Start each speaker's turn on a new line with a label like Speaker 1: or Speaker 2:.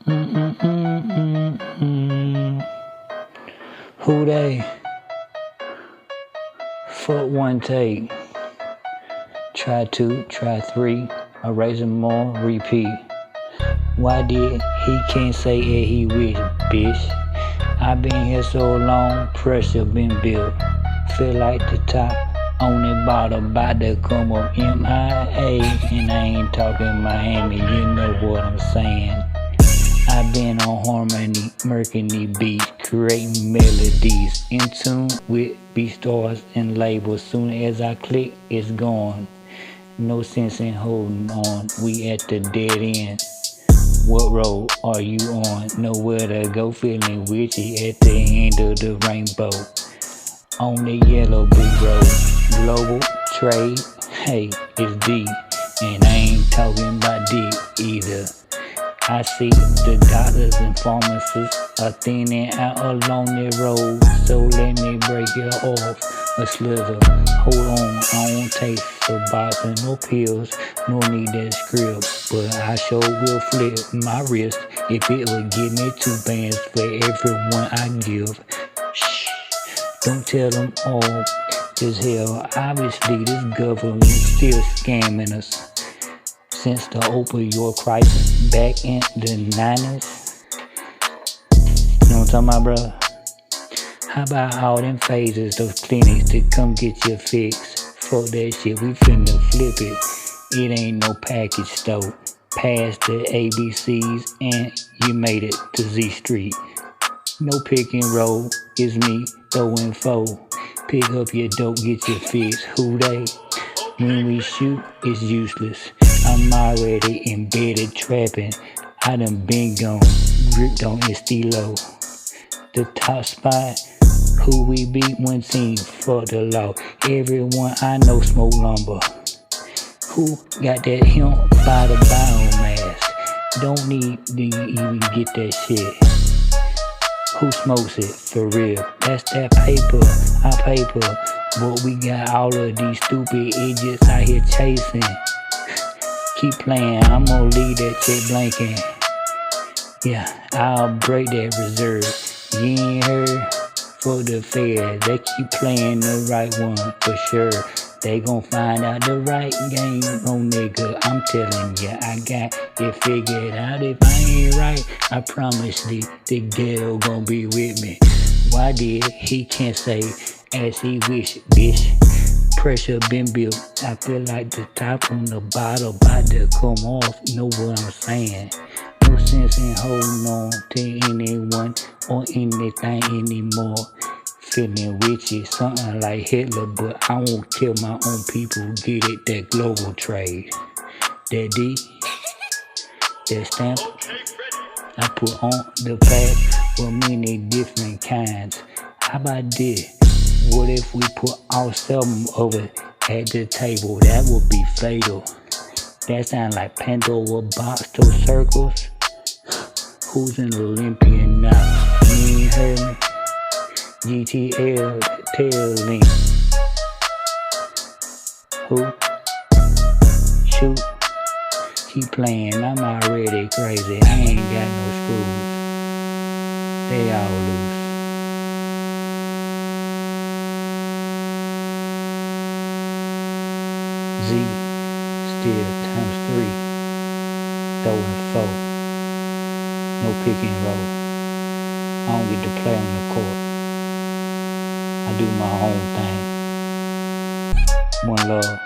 Speaker 1: Who they? Fuck one take. Try two, try three, erase them more, repeat. Why did he can't say it he wish, bitch? I been here so long, pressure been built. Feel like the top on the bottom, about to come up MIA. And I ain't talking Miami, you know what I'm saying. I been on harmony, murking these beats, creating melodies, in tune with beat stars and labels. Soon as I click, it's gone. No sense in holding on, we at the dead end. What road are you on? Nowhere to go, feeling witchy at the end of the rainbow. On the yellow brick road, global trade, hey, it's D. And I ain't talking about D either. I see the doctors and pharmacists are thinning out along the road. So let me break it off a slither. Hold on, I don't take Suboxone no pills, no need that script. But I sure will flip my wrist if it would give me 2 bands for everyone I give. Shh, don't tell them all. Just hell, obviously this government still scamming us. Since the opioid crisis back in the 90s. You know what I'm talking about, bro? How about all them phases, those clinics to come get your fix? Fuck that shit, we finna flip it. It ain't no package store. Past the ABCs and you made it to Z Street. No pick and roll, it's me throwing foe. Pick up your dope, get your fix. Who they? When we shoot, it's useless. I'm already embedded trapping. I done been gone, gripped on estilo. The top spot, who we beat one team for the law. Everyone I know smoke lumber. Who got that hemp by the biomass? Don't need to even get that shit. Who smokes it for real? That's that paper, our paper. But we got all of these stupid idiots out here chasing. Keep playing, I'm gonna leave that shit blanking. Yeah, I'll break that reserve. You ain't heard? For the feds, they keep playing the right one for sure. They gon' find out the right game, oh nigga. I'm telling ya, I got it figured out. If I ain't right, I promise the ghetto gon' be with me. Why did he can't say as he wish, bitch? Pressure been built. I feel like the top on the bottle about to come off. You know what I'm saying? No sense in holding on to anyone or anything anymore. Feeling witchy, something like Hitler, but I won't kill my own people. Get it, that global trade. That D, that stamp, I put on the pack for many different kinds. How about this? What if we put all 7 over at the table? That would be fatal. That sound like Pandora box, those circles. Who's an Olympian now? You ain't heard me? GTL, tail link. Who? Shoot. Keep playing, I'm already crazy. I ain't got no screws. They all loose. Z, still ×3, throwing 4, no pick and roll. I don't get to play on the court. I do my own thing. One love.